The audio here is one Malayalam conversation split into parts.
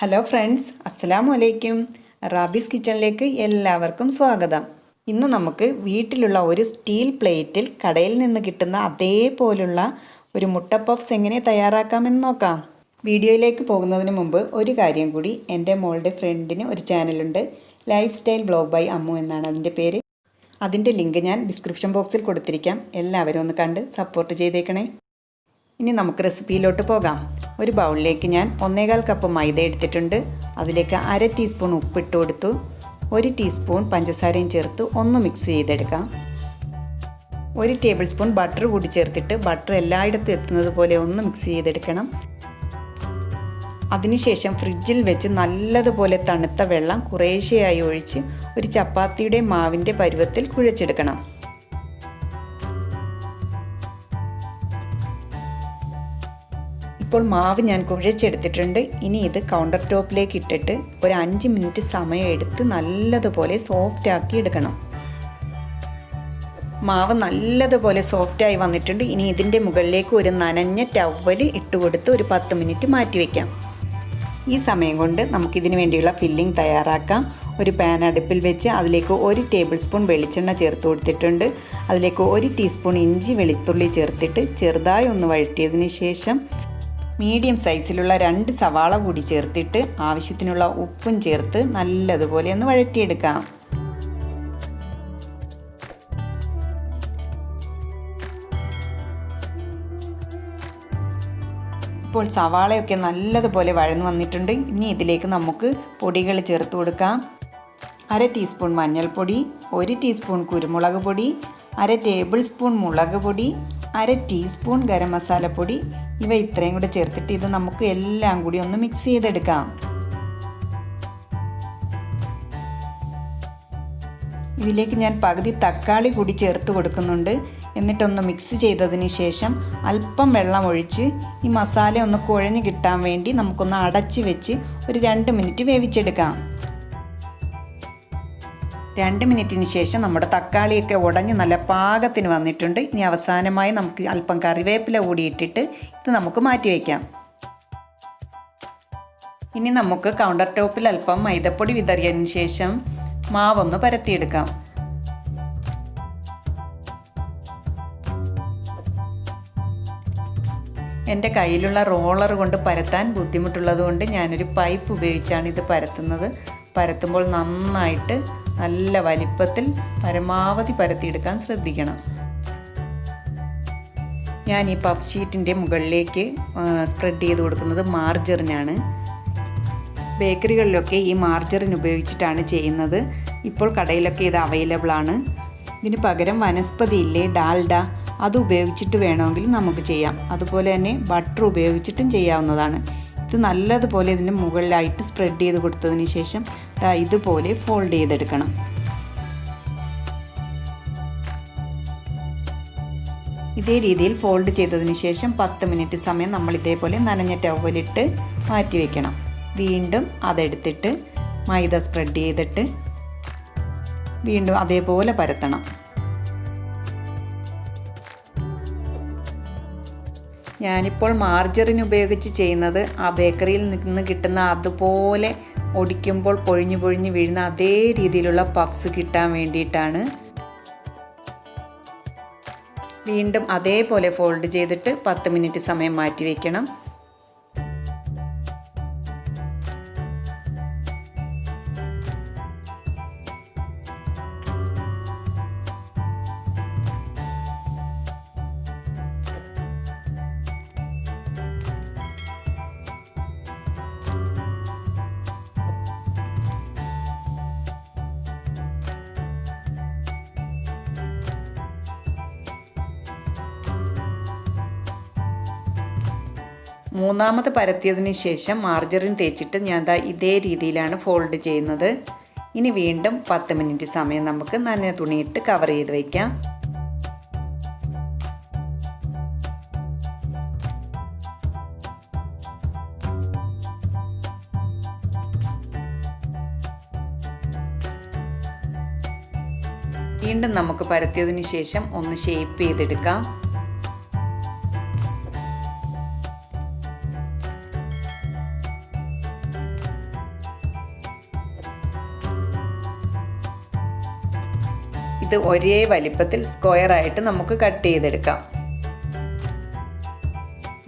ഹലോ ഫ്രണ്ട്സ്, അസ്സലാമു അലൈക്കും. റാബീസ് കിച്ചണിലേക്ക് എല്ലാവർക്കും സ്വാഗതം. ഇന്ന് നമുക്ക് വീട്ടിലുള്ള ഒരു സ്റ്റീൽ പ്ലേറ്റിൽ കടയിൽ നിന്ന് കിട്ടുന്ന അതേപോലുള്ള ഒരു മുട്ട പഫ്സ് എങ്ങനെ തയ്യാറാക്കാമെന്ന് നോക്കാം. വീഡിയോയിലേക്ക് പോകുന്നതിന് മുമ്പ് ഒരു കാര്യം കൂടി. എൻ്റെ മോളുടെ ഫ്രണ്ടിന് ഒരു ചാനലുണ്ട്, lifestyle blog by Ammu എന്നാണ് അതിൻ്റെ പേര്. അതിൻ്റെ ലിങ്ക് ഞാൻ ഡിസ്ക്രിപ്ഷൻ ബോക്സിൽ കൊടുത്തിരിക്കാം. എല്ലാവരും ഒന്ന് കണ്ട് സപ്പോർട്ട് ചെയ്തേക്കണേ. ഇനി നമുക്ക് റെസിപ്പിയിലോട്ട് പോകാം. ഒരു ബൗളിലേക്ക് ഞാൻ 1/4 കപ്പ് മൈദ എടുത്തിട്ടുണ്ട്. അതിലേക്ക് 1/2 ടീസ്പൂൺ ഉപ്പിട്ട് കൊടുത്തു. 1 ടീസ്പൂൺ പഞ്ചസാരയും ചേർത്ത് ഒന്ന് മിക്സ് ചെയ്തെടുക്കാം. 1 ടേബിൾ സ്പൂൺ ബട്ടർ കൂടി ചേർത്തിട്ട് ബട്ടർ എല്ലായിടത്തും എത്തുന്നത് പോലെ ഒന്ന് മിക്സ് ചെയ്തെടുക്കണം. അതിനുശേഷം ഫ്രിഡ്ജിൽ വെച്ച് നല്ലതുപോലെ തണുത്ത വെള്ളം കുറേശ്ശെയായി ഒഴിച്ച് ഒരു ചപ്പാത്തിയുടെ മാവിൻ്റെ പരുവത്തിൽ കുഴച്ചെടുക്കണം. ഇപ്പോൾ മാവ് ഞാൻ കുഴച്ചെടുത്തിട്ടുണ്ട്. ഇനി ഇത് കൗണ്ടർ ടോപ്പിലേക്ക് ഇട്ടിട്ട് ഒരു 5 മിനിറ്റ് സമയം എടുത്ത് നല്ലതുപോലെ സോഫ്റ്റ് ആക്കി എടുക്കണം. മാവ് നല്ലതുപോലെ സോഫ്റ്റായി വന്നിട്ടുണ്ട്. ഇനി ഇതിൻ്റെ മുകളിലേക്ക് ഒരു നനഞ്ഞ ടവൽ ഇട്ട് കൊടുത്ത് ഒരു 10 മിനിറ്റ് മാറ്റി വയ്ക്കാം. ഈ സമയം കൊണ്ട് നമുക്കിതിന് വേണ്ടിയുള്ള ഫില്ലിംഗ് തയ്യാറാക്കാം. ഒരു പാൻ അടുപ്പിൽ വെച്ച് അതിലേക്ക് 1 ടേബിൾ സ്പൂൺ വെളിച്ചെണ്ണ ചേർത്ത് കൊടുത്തിട്ടുണ്ട്. അതിലേക്ക് 1 ടീസ്പൂൺ ഇഞ്ചി വെളുത്തുള്ളി ചേർത്തിട്ട് ചെറുതായി ഒന്ന് വഴറ്റിയതിന് ശേഷം മീഡിയം സൈസിലുള്ള 2 സവാള കൂടി ചേർത്തിട്ട് ആവശ്യത്തിനുള്ള ഉപ്പും ചേർത്ത് നല്ലതുപോലെ ഒന്ന് വഴറ്റിയെടുക്കാം. ഇപ്പോൾ സവാളയൊക്കെ നല്ലതുപോലെ വഴന്നു വന്നിട്ടുണ്ട്. ഇനി ഇതിലേക്ക് നമുക്ക് പൊടികൾ ചേർത്ത് കൊടുക്കാം. 1/2 ടീസ്പൂൺ മഞ്ഞൾപ്പൊടി, 1 ടീസ്പൂൺ കുരുമുളക് പൊടി, 1/2 ടേബിൾ സ്പൂൺ മുളക് പൊടി, 1/2 ടീസ്പൂൺ ഗരം മസാലപ്പൊടി. ഇവ ഇത്രയും കൂടെ ചേർത്തിട്ട് ഇത് നമുക്ക് എല്ലാം കൂടി ഒന്ന് മിക്സ് ചെയ്തെടുക്കാം. ഇതിലേക്ക് ഞാൻ പകുതി തക്കാളി കൂടി ചേർത്ത് കൊടുക്കുന്നുണ്ട്. എന്നിട്ടൊന്ന് മിക്സ് ചെയ്തതിന് ശേഷം അല്പം വെള്ളം ഒഴിച്ച് ഈ മസാല ഒന്ന് കുഴഞ്ഞ് കിട്ടാൻ വേണ്ടി നമുക്കൊന്ന് അടച്ച് വെച്ച് ഒരു 2 മിനിറ്റ് വേവിച്ചെടുക്കാം. 2 മിനിറ്റിന് ശേഷം നമ്മുടെ തക്കാളിയൊക്കെ ഉടഞ്ഞ് നല്ല പാകത്തിന് വന്നിട്ടുണ്ട്. ഇനി അവസാനമായി നമുക്ക് അല്പം കറിവേപ്പില കൂടി ഇട്ടിട്ട് ഇത് നമുക്ക് മാറ്റി വയ്ക്കാം. ഇനി നമുക്ക് കൗണ്ടർ ടോപ്പിൽ അല്പം മൈദപ്പൊടി വിതറിയതിന് ശേഷം മാവൊന്ന് പരത്തിയെടുക്കാം. എൻ്റെ കയ്യിലുള്ള റോളർ കൊണ്ട് പരത്താൻ ബുദ്ധിമുട്ടുള്ളത് കൊണ്ട് ഞാനൊരു പൈപ്പ് ഉപയോഗിച്ചാണ് ഇത് പരത്തുന്നത്. പരത്തുമ്പോൾ നന്നായിട്ട് നല്ല വലിപ്പത്തിൽ പരമാവധി പരത്തിയെടുക്കാൻ ശ്രദ്ധിക്കണം. ഞാൻ ഈ പഫ് ഷീറ്റിൻ്റെ മുകളിലേക്ക് സ്പ്രെഡ് ചെയ്ത് കൊടുക്കുന്നത് മാർജറിനാണ്. ബേക്കറികളിലൊക്കെ ഈ മാർജറിൻ ഉപയോഗിച്ചിട്ടാണ് ചെയ്യുന്നത്. ഇപ്പോൾ കടയിലൊക്കെ ഇത് അവൈലബിൾ ആണ്. ഇതിന് പകരം വനസ്പതി ഇല്ലേ, ഡാൽഡ, അത് ഉപയോഗിച്ചിട്ട് വേണമെങ്കിൽ നമുക്ക് ചെയ്യാം. അതുപോലെ തന്നെ ബട്ടർ ഉപയോഗിച്ചിട്ടും ചെയ്യാവുന്നതാണ്. ഇത് നല്ലതുപോലെ ഇതിൻ്റെ മുകളിലായിട്ട് സ്പ്രെഡ് ചെയ്ത് കൊടുത്തതിന് ശേഷം ഇതുപോലെ ഫോൾഡ് ചെയ്തെടുക്കണം. ഇതേ രീതിയിൽ ഫോൾഡ് ചെയ്തതിന് ശേഷം 10 മിനിറ്റ് സമയം നമ്മൾ ഇതേപോലെ നനഞ്ഞ ടവലിട്ട് മാറ്റി വയ്ക്കണം. വീണ്ടും അതെടുത്തിട്ട് മൈദ സ്പ്രെഡ് ചെയ്തിട്ട് വീണ്ടും അതേപോലെ പരത്തണം. ഞാനിപ്പോൾ മാർജറിൻ ഉപയോഗിച്ച് ചെയ്യുന്നത് ആ ബേക്കറിയിൽ നിന്ന് കിട്ടുന്ന അതുപോലെ ഒടിക്കുമ്പോൾ പൊഴിഞ്ഞു പൊഴിഞ്ഞ് വീഴുന്ന അതേ രീതിയിലുള്ള പഫ്സ് കിട്ടാൻ വേണ്ടിയിട്ടാണ്. വീണ്ടും അതേപോലെ ഫോൾഡ് ചെയ്തിട്ട് 10 മിനിറ്റ് സമയം മാറ്റി വയ്ക്കണം. മൂന്നാമത് പരത്തിയതിന് ശേഷം മാർജറിൻ തേച്ചിട്ട് ഞാൻ ഇതേ രീതിയിലാണ് ഫോൾഡ് ചെയ്യുന്നത്. ഇനി വീണ്ടും 10 മിനിറ്റ് സമയം നമുക്ക് നനഞ്ഞ തുണിയിട്ട് കവർ ചെയ്ത് വയ്ക്കാം. വീണ്ടും നമുക്ക് പരത്തിയതിന് ശേഷം ഒന്ന് ഷേപ്പ് ചെയ്തെടുക്കാം. ഇത് ഒരേ വലിപ്പത്തിൽ സ്ക്വയറായിട്ട് നമുക്ക് കട്ട് ചെയ്തെടുക്കാം.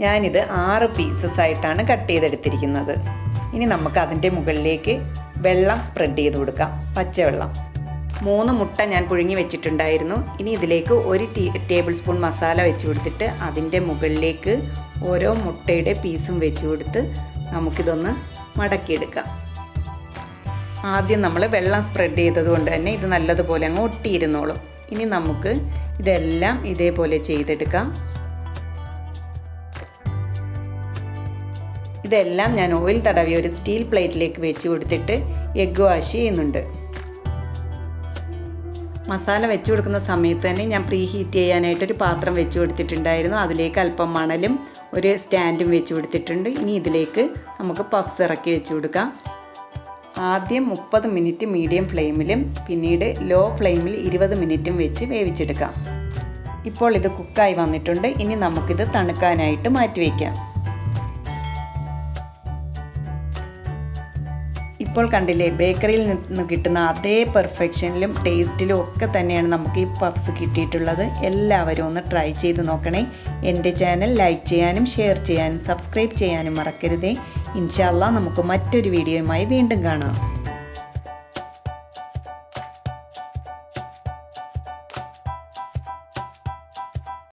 ഞാനിത് 6 പീസസ് ആയിട്ടാണ് കട്ട് ചെയ്തെടുത്തിരിക്കുന്നത്. ഇനി നമുക്ക് അതിൻ്റെ മുകളിലേക്ക് വെള്ളം സ്പ്രെഡ് ചെയ്ത് കൊടുക്കാം, പച്ചവെള്ളം. 3 മുട്ട ഞാൻ പുഴുങ്ങി വെച്ചിട്ടുണ്ടായിരുന്നു. ഇനി ഇതിലേക്ക് 1 ടേബിൾ സ്പൂൺ മസാല വെച്ച് കൊടുത്തിട്ട് അതിൻ്റെ മുകളിലേക്ക് ഓരോ മുട്ടയുടെ പീസും വെച്ച് കൊടുത്ത് നമുക്കിതൊന്ന് മടക്കിയെടുക്കാം. ആദ്യം നമ്മൾ വെള്ളം സ്പ്രെഡ് ചെയ്തത് കൊണ്ട് തന്നെ ഇത് നല്ലതുപോലെ അങ്ങ് ഒട്ടിയിരുന്നോളും. ഇനി നമുക്ക് ഇതെല്ലാം ഇതേപോലെ ചെയ്തെടുക്കാം. ഇതെല്ലാം ഞാൻ ഓയിൽ തടവി ഒരു സ്റ്റീൽ പ്ലേറ്റിലേക്ക് വെച്ച് കൊടുത്തിട്ട് എഗ്ഗ് വാഷ് ചെയ്യുന്നുണ്ട്. മസാല വെച്ച് കൊടുക്കുന്ന സമയത്ത് തന്നെ ഞാൻ പ്രീ ഹീറ്റ് ചെയ്യാനായിട്ടൊരു പാത്രം വെച്ച് കൊടുത്തിട്ടുണ്ടായിരുന്നു. അതിലേക്ക് അല്പം മണലും ഒരു സ്റ്റാൻഡും വെച്ച് കൊടുത്തിട്ടുണ്ട്. ഇനി ഇതിലേക്ക് നമുക്ക് പഫ്സ് ഇറക്കി വെച്ച് കൊടുക്കാം. ആദ്യം 30 മിനിറ്റ് മീഡിയം ഫ്ലെയിമിലും പിന്നീട് ലോ ഫ്ലെയിമിൽ 20 മിനിറ്റും വെച്ച് വേവിച്ചെടുക്കാം. ഇപ്പോൾ ഇത് കുക്കായി വന്നിട്ടുണ്ട്. ഇനി നമുക്കിത് തണുക്കാനായിട്ട് മാറ്റിവെക്കാം. ഇപ്പോൾ കണ്ടില്ലേ, ബേക്കറിയിൽ നിന്ന് കിട്ടുന്ന അതേ പെർഫെക്ഷനിലും ടേസ്റ്റിലും ഒക്കെ തന്നെയാണ് നമുക്ക് ഈ പഫ്സ് കിട്ടിയിട്ടുള്ളത്. എല്ലാവരും ഒന്ന് ട്രൈ ചെയ്ത് നോക്കണേ. എൻ്റെ ചാനൽ ലൈക്ക് ചെയ്യാനും ഷെയർ ചെയ്യാനും സബ്സ്ക്രൈബ് ചെയ്യാനും മറക്കരുതേ. ഇൻഷാ അല്ലാഹ് നമുക്ക് മറ്റൊരു വീഡിയോയുമായി വീണ്ടും കാണാം.